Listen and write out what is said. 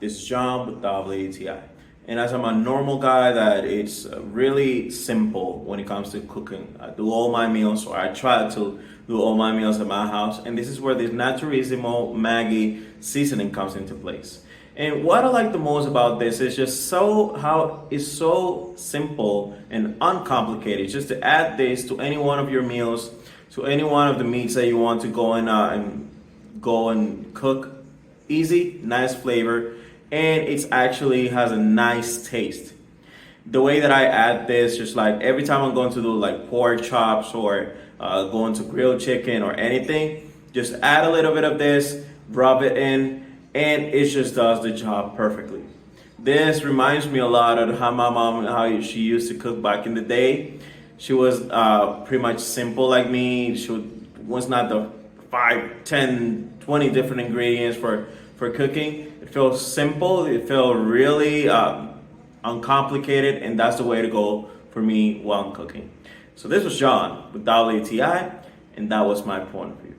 This is John with WTI. And as I'm a normal guy that it's really simple when it comes to cooking. I do all my meals, or I try to do all my meals at my house. And this is where this Naturisimo Maggi seasoning comes into place. And what I like the most about this is just how it's so simple and uncomplicated. Just to add this to any one of your meals, to any one of the meats that you want to go and cook. Easy, nice flavor, and it's actually has a nice taste. The way that I add this, just like every time I'm going to do like pork chops or going to grilled chicken or anything, just add a little bit of this, rub it in, and it just does the job perfectly. This reminds me a lot of how my mom, how she used to cook back in the day. She was pretty much simple like me. Was not the 5, 10, 20 different ingredients for cooking. It feels simple. It feels really uncomplicated, and that's the way to go for me while I'm cooking. So this was John with WTI, and that was my point of view.